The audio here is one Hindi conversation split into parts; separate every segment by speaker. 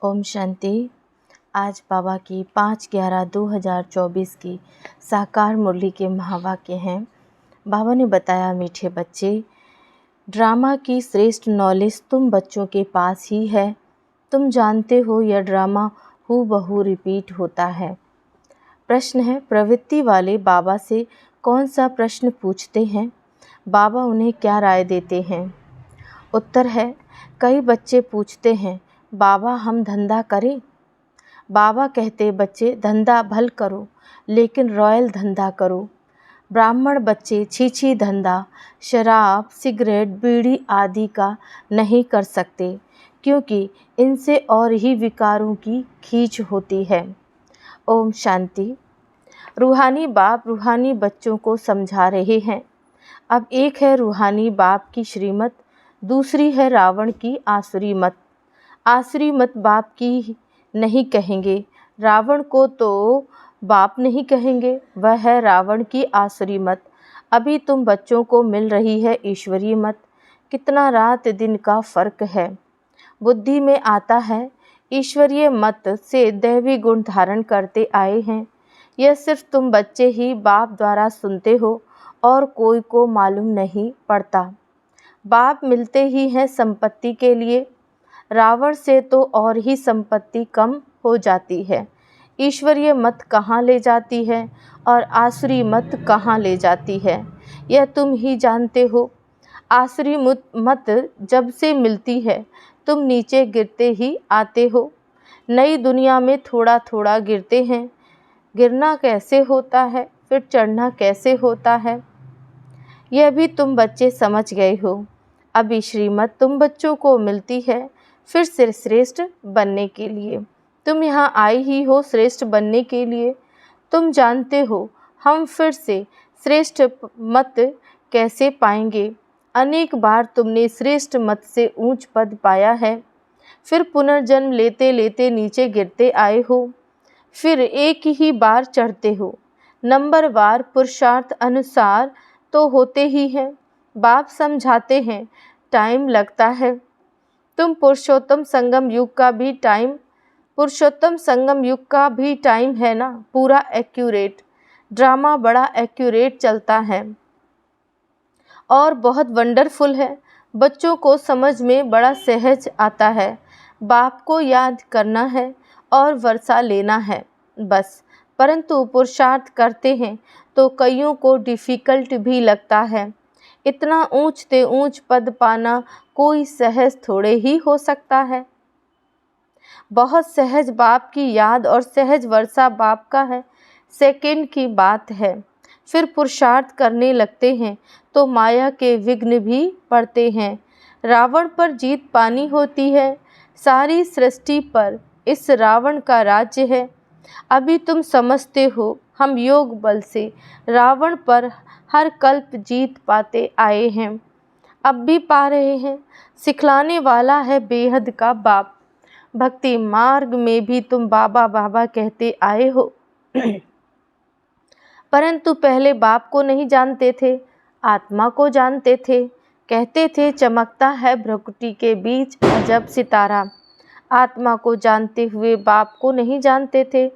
Speaker 1: ओम शांति। आज बाबा की 5/11/2024 की साकार मुरली के महावाक्य हैं। बाबा ने बताया, मीठे बच्चे, ड्रामा की श्रेष्ठ नॉलेज तुम बच्चों के पास ही है। तुम जानते हो यह ड्रामा हूबहू रिपीट होता है। प्रश्न है, प्रवृत्ति वाले बाबा से कौन सा प्रश्न पूछते हैं? बाबा उन्हें क्या राय देते हैं? उत्तर है, कई बच्चे पूछते हैं, बाबा हम धंधा करें? बाबा कहते, बच्चे धंधा भल करो, लेकिन रॉयल धंधा करो। ब्राह्मण बच्चे छी धंधा शराब, सिगरेट, बीड़ी आदि का नहीं कर सकते, क्योंकि इनसे और ही विकारों की खींच होती है। ओम शांति। रूहानी बाप रूहानी बच्चों को समझा रहे हैं। अब एक है रूहानी बाप की श्रीमत, दूसरी है रावण की आसुरी मत। आसुरी मत बाप की नहीं कहेंगे, रावण को तो बाप नहीं कहेंगे, वह है रावण की आसुरी मत। अभी तुम बच्चों को मिल रही है ईश्वरीय मत। कितना रात दिन का फर्क है। बुद्धि में आता है, ईश्वरीय मत से दैवी गुण धारण करते आए हैं। यह सिर्फ तुम बच्चे ही बाप द्वारा सुनते हो और कोई को मालूम नहीं पड़ता। बाप मिलते ही हैं संपत्ति के लिए। रावण से तो और ही संपत्ति कम हो जाती है। ईश्वरीय मत कहाँ ले जाती है और आसुरी मत कहाँ ले जाती है, यह तुम ही जानते हो। आसुरी मत जब से मिलती है, तुम नीचे गिरते ही आते हो। नई दुनिया में थोड़ा थोड़ा गिरते हैं। गिरना कैसे होता है, फिर चढ़ना कैसे होता है, यह भी तुम बच्चे समझ गए हो। अभी श्रीमत तुम बच्चों को मिलती है फिर से श्रेष्ठ बनने के लिए। तुम यहाँ आए ही हो श्रेष्ठ बनने के लिए। तुम जानते हो हम फिर से श्रेष्ठ मत कैसे पाएंगे। अनेक बार तुमने श्रेष्ठ मत से ऊंच पद पाया है, फिर पुनर्जन्म लेते लेते नीचे गिरते आए हो, फिर एक ही बार चढ़ते हो। नंबरवार पुरुषार्थ अनुसार तो होते ही हैं। बाप समझाते हैं, टाइम लगता है। तुम पुरुषोत्तम संगम युग का भी टाइम है ना, पूरा एक्यूरेट। ड्रामा बड़ा एक्यूरेट चलता है और बहुत वंडरफुल है। बच्चों को समझ में बड़ा सहज आता है। बाप को याद करना है और वर्षा लेना है बस। परंतु पुरुषार्थ करते हैं तो कईयों को डिफ़िकल्ट भी लगता है। इतना ऊंच ते ऊंच पद पाना कोई सहज थोड़े ही हो सकता है। बहुत सहज बाप की याद और सहज वर्षा बाप का है, सेकंड की बात है। फिर पुरुषार्थ करने लगते हैं तो माया के विघ्न भी पड़ते हैं। रावण पर जीत पानी होती है। सारी सृष्टि पर इस रावण का राज्य है। अभी तुम समझते हो, हम योग बल से रावण पर हर कल्प जीत पाते आए हैं, अब भी पा रहे हैं। सिखलाने वाला है बेहद का बाप। भक्ति मार्ग में भी तुम बाबा बाबा कहते आए हो परंतु पहले बाप को नहीं जानते थे, आत्मा को जानते थे। कहते थे चमकता है भ्रकुटी के बीच अजब सितारा। आत्मा को जानते हुए बाप को नहीं जानते थे।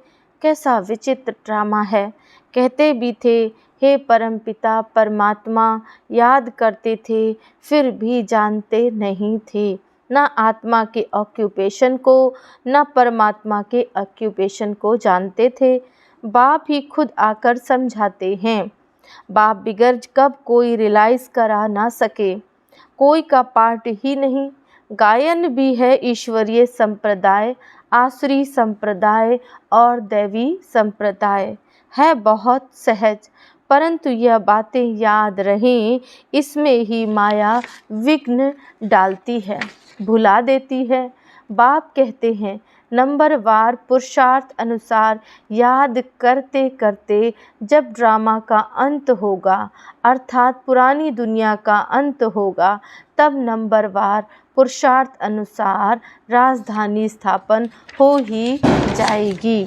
Speaker 1: कैसा विचित्र ड्रामा है। कहते भी थे, हे परमपिता परमात्मा, याद करते थे, फिर भी जानते नहीं थे। न आत्मा के ऑक्यूपेशन को न परमात्मा के ऑक्यूपेशन को जानते थे। बाप ही खुद आकर समझाते हैं। बाप बिगर कब कोई रियलाइज़ करा ना सके। कोई का पार्ट ही नहीं। गायन भी है ईश्वरीय संप्रदाय, आसुरी संप्रदाय और दैवी संप्रदाय है बहुत सहज। परंतु यह बातें याद रहें, इसमें ही माया विघ्न डालती है, भुला देती है। बाप कहते हैं, नंबरवार पुरुषार्थ अनुसार याद करते करते जब ड्रामा का अंत होगा, अर्थात पुरानी दुनिया का अंत होगा, तब नंबरवार पुरुषार्थ अनुसार राजधानी स्थापन हो ही जाएगी।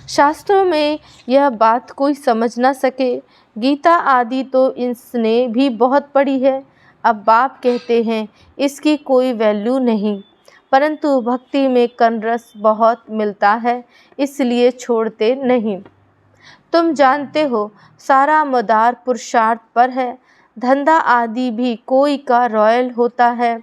Speaker 1: शास्त्रों में यह बात कोई समझ ना सके। गीता आदि तो इसने भी बहुत पढ़ी है। अब बाप कहते हैं इसकी कोई वैल्यू नहीं। परंतु भक्ति में कनरस बहुत मिलता है, इसलिए छोड़ते नहीं। तुम जानते हो सारा मदार पुरुषार्थ पर है। धंधा आदि भी कोई का रॉयल होता है,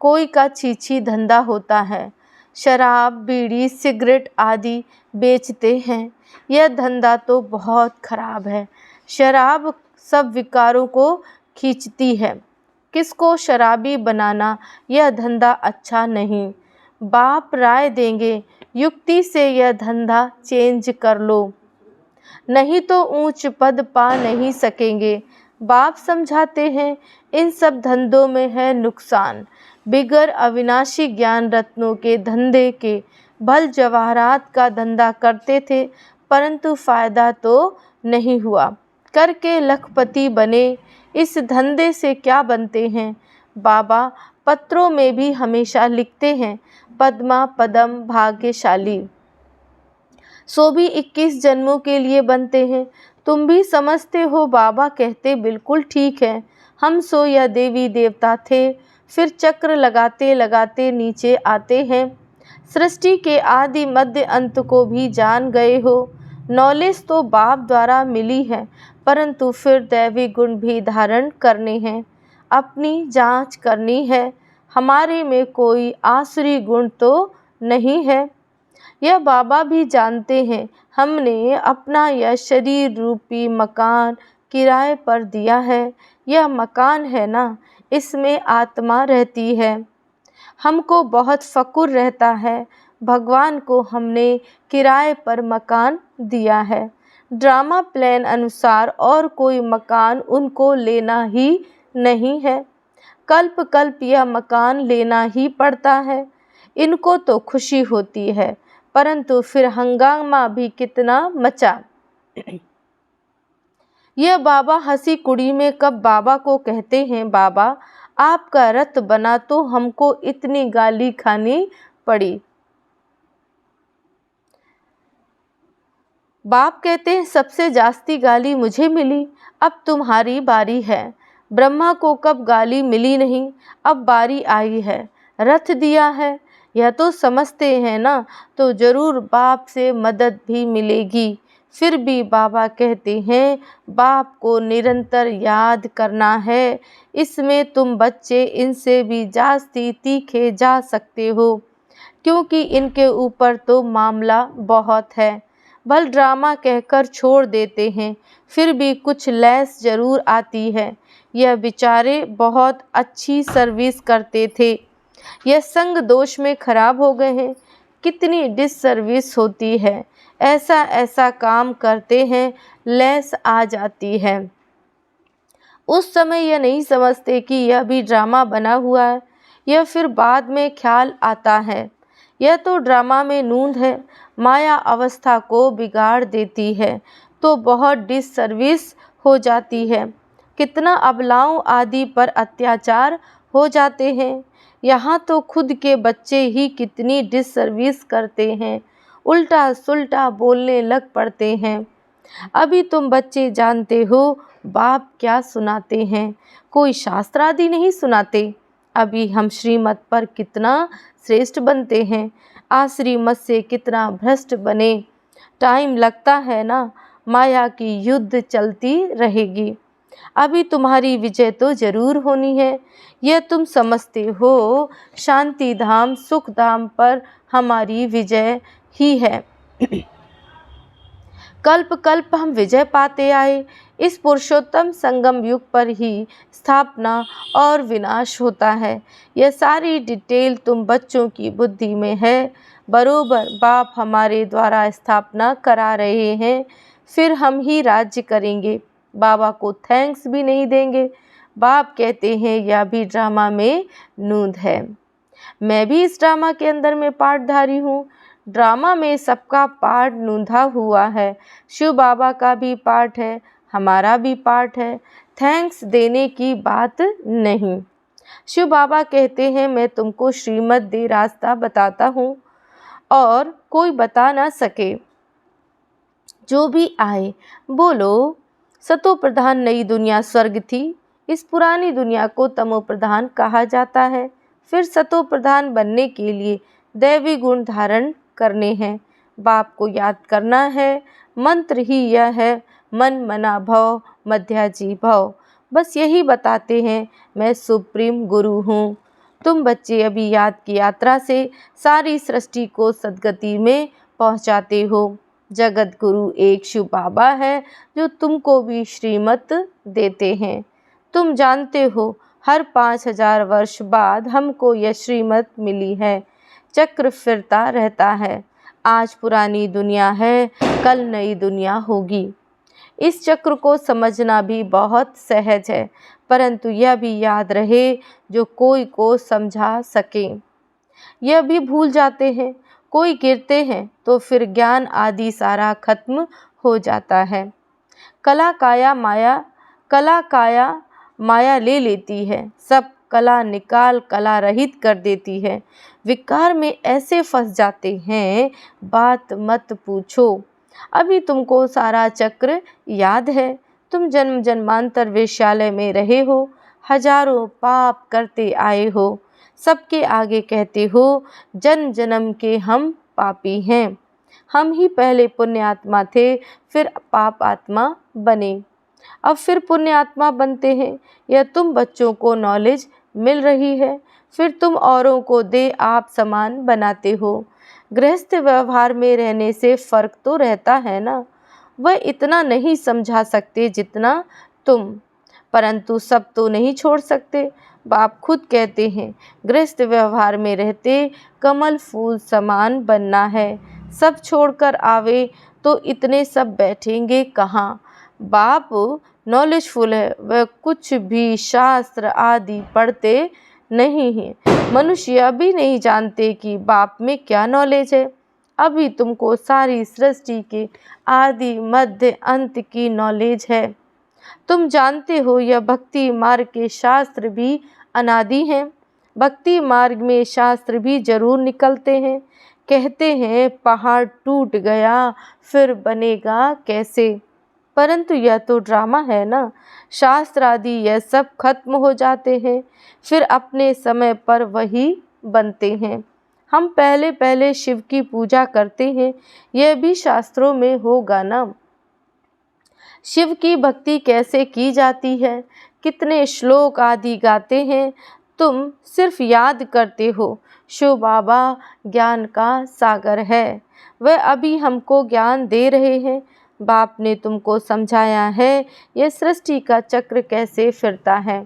Speaker 1: कोई का छीछी धंधा होता है। शराब, बीड़ी, सिगरेट आदि बेचते हैं। यह धंधा तो बहुत खराब है। शराब सब विकारों को खींचती है। किसको शराबी बनाना यह धंधा अच्छा नहीं। बाप राय देंगे, युक्ति से यह धंधा चेंज कर लो, नहीं तो ऊंच पद पा नहीं सकेंगे। बाप समझाते हैं, इन सब धंधों में है नुकसान। बिगर अविनाशी ज्ञान रत्नों के धंधे के भल जवाहरात का धंधा करते थे, परंतु फायदा तो नहीं हुआ। करके लखपति बने, इस धंधे से क्या बनते हैं। बाबा पत्रों में भी हमेशा लिखते हैं, पद्मा पदम भाग्यशाली, सो भी 21 जन्मों के लिए बनते हैं। तुम भी समझते हो, बाबा कहते बिल्कुल ठीक है। हम सो यह देवी देवता थे, फिर चक्र लगाते लगाते नीचे आते हैं। सृष्टि के आदि मध्य अंत को भी जान गए हो। नॉलेज तो बाप द्वारा मिली है, परंतु फिर दैवी गुण भी धारण करने हैं, अपनी जांच करनी है। हमारे में कोई आसुरी गुण तो नहीं है, यह बाबा भी जानते हैं। हमने अपना यह शरीर रूपी मकान किराए पर दिया है। यह मकान है ना, इसमें आत्मा रहती है। हमको बहुत फकुर रहता है, भगवान को हमने किराए पर मकान दिया है। ड्रामा प्लान अनुसार और कोई मकान उनको लेना ही नहीं है। कल्प कल्प यह मकान लेना ही पड़ता है। इनको तो खुशी होती है, परंतु फिर हंगामा भी कितना मचा। यह बाबा हंसी कुड़ी में कब बाबा को कहते हैं, बाबा आपका रथ बना तो हमको इतनी गाली खानी पड़ी। बाप कहते हैं सबसे जास्ती गाली मुझे मिली, अब तुम्हारी बारी है। ब्रह्मा को कब गाली मिली नहीं, अब बारी आई है। रथ दिया है, यह तो समझते हैं ना, तो जरूर बाप से मदद भी मिलेगी। फिर भी बाबा कहते हैं, बाप को निरंतर याद करना है। इसमें तुम बच्चे इनसे भी जास्ती तीखे जा सकते हो, क्योंकि इनके ऊपर तो मामला बहुत है। भल ड्रामा कहकर छोड़ देते हैं, फिर भी कुछ लैस जरूर आती है। यह बेचारे बहुत अच्छी सर्विस करते थे, यह संग दोष में खराब हो गए हैं। कितनी डिससर्विस होती है, ऐसा ऐसा काम करते हैं, लैस आ जाती है। उस समय यह नहीं समझते कि यह भी ड्रामा बना हुआ है, यह फिर बाद में ख्याल आता है। यह तो ड्रामा में नूंद है, माया अवस्था को बिगाड़ देती है, तो बहुत डिससर्विस हो जाती है। कितना अबलाओं आदि पर अत्याचार हो जाते हैं। यहाँ तो खुद के बच्चे ही कितनी डिससर्विस करते हैं, उल्टा सुल्टा बोलने लग पड़ते हैं। अभी तुम बच्चे जानते हो बाप क्या सुनाते हैं, कोई शास्त्र आदि नहीं सुनाते। अभी हम श्रीमत पर कितना श्रेष्ठ बनते हैं, आश्रीमत से कितना भ्रष्ट बने। टाइम लगता है ना, माया की युद्ध चलती रहेगी। अभी तुम्हारी विजय तो जरूर होनी है, यह तुम समझते हो। शांति धाम सुख धाम पर हमारी विजय ही है। कल्प कल्प हम विजय पाते आए। इस पुरुषोत्तम संगम युग पर ही स्थापना और विनाश होता है। यह सारी डिटेल तुम बच्चों की बुद्धि में है। बरोबर बाप हमारे द्वारा स्थापना करा रहे हैं, फिर हम ही राज्य करेंगे। बाबा को थैंक्स भी नहीं देंगे। बाप कहते हैं यह भी ड्रामा में नूंद है। मैं भी इस ड्रामा के अंदर में पार्टधारी हूँ। ड्रामा में सबका पार्ट नूंधा हुआ है। शिव बाबा का भी पार्ट है, हमारा भी पार्ट है। थैंक्स देने की बात नहीं। शिव बाबा कहते हैं मैं तुमको श्रीमत दे रास्ता बताता हूँ और कोई बता ना सके। जो भी आए बोलो, सतो प्रधान नई दुनिया स्वर्ग थी, इस पुरानी दुनिया को तमो प्रधान कहा जाता है। फिर सतो प्रधान बनने के लिए दैवी गुण धारण करने हैं। बाप को याद करना है, मंत्र ही यह है, मन मना भव मध्याजी भव। बस यही बताते हैं, मैं सुप्रीम गुरु हूँ। तुम बच्चे अभी याद की यात्रा से सारी सृष्टि को सद्गति में पहुँचाते हो। जगत गुरु एक शिव बाबा है जो तुमको भी श्रीमत देते हैं। तुम जानते हो हर 5000 वर्ष बाद हमको यह श्रीमत मिली है। चक्र फिरता रहता है। आज पुरानी दुनिया है, कल नई दुनिया होगी। इस चक्र को समझना भी बहुत सहज है, परंतु यह भी याद रहे जो कोई को समझा सके। यह भी भूल जाते हैं, कोई गिरते हैं तो फिर ज्ञान आदि सारा खत्म हो जाता है। कला काया माया ले लेती है, सब कला निकाल कला रहित कर देती है। विकार में ऐसे फंस जाते हैं, बात मत पूछो। अभी तुमको सारा चक्र याद है। तुम जन्म जन्मांतर वेश्यालय में रहे हो, हजारों पाप करते आए हो। सबके आगे कहते हो जन्म जन्म के हम पापी हैं। हम ही पहले पुण्य आत्मा थे, फिर पाप आत्मा बने, अब फिर पुण्य आत्मा बनते हैं। यह तुम बच्चों को नॉलेज मिल रही है, फिर तुम औरों को दे आप समान बनाते हो। गृहस्थ व्यवहार में रहने से फर्क तो रहता है ना। वह इतना नहीं समझा सकते जितना तुम, परंतु सब तो नहीं छोड़ सकते। बाप खुद कहते हैं गृहस्थ व्यवहार में रहते कमल फूल समान बनना है। सब छोड़कर आवे तो इतने सब बैठेंगे कहाँ। बाप नॉलेजफुल है, वह कुछ भी शास्त्र आदि पढ़ते नहीं हैं। मनुष्य अभी नहीं जानते कि बाप में क्या नॉलेज है। अभी तुमको सारी सृष्टि के आदि मध्य अंत की नॉलेज है। तुम जानते हो यह भक्ति मार्ग के शास्त्र भी अनादि हैं। भक्ति मार्ग में शास्त्र भी जरूर निकलते हैं। कहते हैं पहाड़ टूट गया फिर बनेगा कैसे, परंतु यह तो ड्रामा है ना। शास्त्र आदि यह सब खत्म हो जाते हैं, फिर अपने समय पर वही बनते हैं। हम पहले पहले शिव की पूजा करते हैं, यह भी शास्त्रों में होगा ना। शिव की भक्ति कैसे की जाती है, कितने श्लोक आदि गाते हैं, तुम सिर्फ याद करते हो। शिव बाबा ज्ञान का सागर है, वह अभी हमको ज्ञान दे रहे हैं। बाप ने तुमको समझाया है यह सृष्टि का चक्र कैसे फिरता है।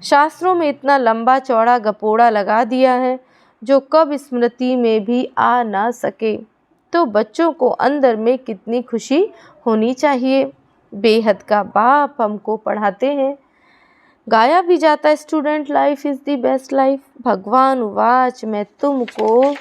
Speaker 1: शास्त्रों में इतना लंबा चौड़ा गपोड़ा लगा दिया है जो कब स्मृति में भी आ ना सके। तो बच्चों को अंदर में कितनी खुशी होनी चाहिए। बेहद का बाप हमको पढ़ाते हैं। गाया भी जाता है student life is the best life. भगवान उवाच मैं तुमको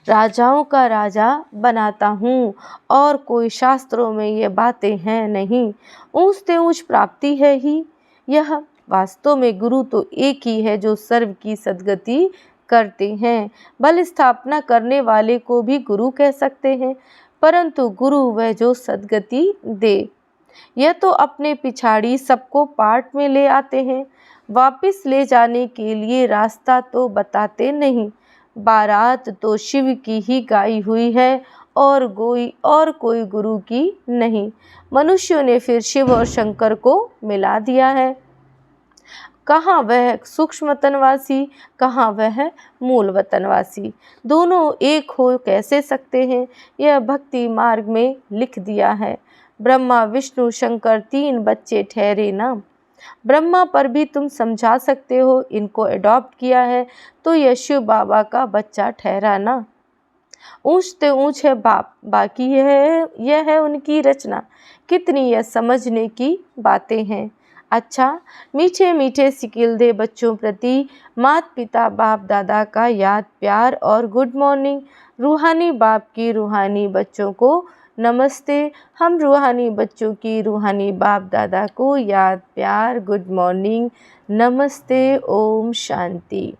Speaker 1: राजाओं का राजा बनाता हूँ और कोई शास्त्रों में ये बातें हैं नहीं। ऊँच से ऊँच प्राप्ति है ही यह। वास्तव में गुरु तो एक ही है जो सर्व की सद्गति करते हैं। बल स्थापना करने वाले को भी गुरु कह सकते हैं, परंतु गुरु वह जो सद्गति दे। यह तो अपने पिछाड़ी सबको पाठ में ले आते हैं, वापस ले जाने के लिए रास्ता तो बताते नहीं। बारात तो शिव की ही गाई हुई है और कोई गुरु की नहीं। मनुष्यों ने फिर शिव और शंकर को मिला दिया है। कहाँ वह सूक्ष्म वतनवासी, कहाँ वह मूल वतनवासी। दोनों एक हो कैसे सकते हैं, यह भक्ति मार्ग में लिख दिया है। ब्रह्मा विष्णु शंकर 3 बच्चे ठहरे ना। ब्रह्मा पर भी तुम समझा सकते हो, इनको अडॉप्ट किया है तो यह शिव बाबा का बच्चा ठहरा ना। ऊंच से ऊंच है बाप, बाकी यह है उनकी रचना। कितनी यह समझने की बातें हैं। अच्छा, मीठे मीठे सिकिल दे बच्चों प्रति माता पिता बाप दादा का याद प्यार और गुड मॉर्निंग। रूहानी बाप की रूहानी बच्चों को नमस्ते। हम रूहानी बच्चों की रूहानी बाप दादा को याद प्यार गुड मॉर्निंग नमस्ते ओम शांति।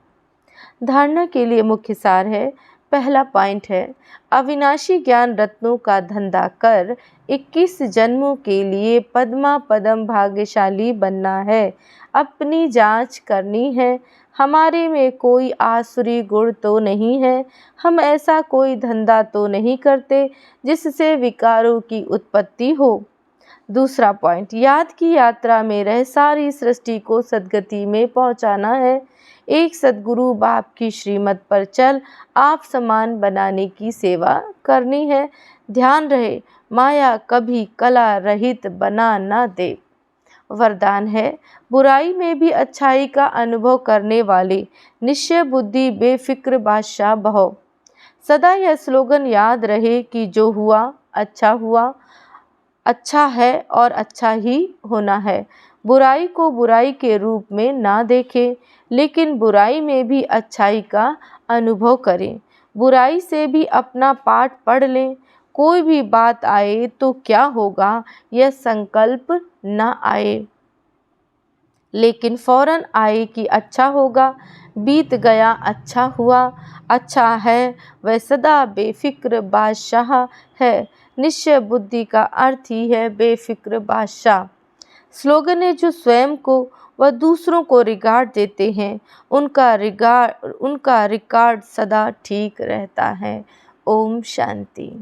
Speaker 1: धारणा के लिए मुख्य सार है, पहला पॉइंट है, अविनाशी ज्ञान रत्नों का धंधा कर 21 जन्मों के लिए पद्मा पदम भाग्यशाली बनना है। अपनी जांच करनी है, हमारे में कोई आसुरी गुण तो नहीं है, हम ऐसा कोई धंधा तो नहीं करते जिससे विकारों की उत्पत्ति हो। दूसरा पॉइंट, याद की यात्रा में रह सारी सृष्टि को सद्गति में पहुंचाना है। एक सद्गुरु बाप की श्रीमत पर चल आप समान बनाने की सेवा करनी है। ध्यान रहे, माया कभी कला रहित बना ना दे। वरदान है, बुराई में भी अच्छाई का अनुभव करने वाले निश्चय बुद्धि बेफिक्र बादशाह बहो। सदा यह स्लोगन याद रहे कि जो हुआ, अच्छा है और अच्छा ही होना है। बुराई को बुराई के रूप में ना देखें, लेकिन बुराई में भी अच्छाई का अनुभव करें। बुराई से भी अपना पाठ पढ़ लें। कोई भी बात आए तो क्या होगा यह संकल्प न आए, लेकिन फौरन आए कि अच्छा होगा। बीत गया अच्छा हुआ, अच्छा है वह सदा बेफिक्र बादशाह है। निश्चय बुद्धि का अर्थ ही है बेफिक्र बादशाह। स्लोगन है, जो स्वयं को व दूसरों को रिगार्ड देते हैं उनका रिकॉर्ड सदा ठीक रहता है। ओम शांति।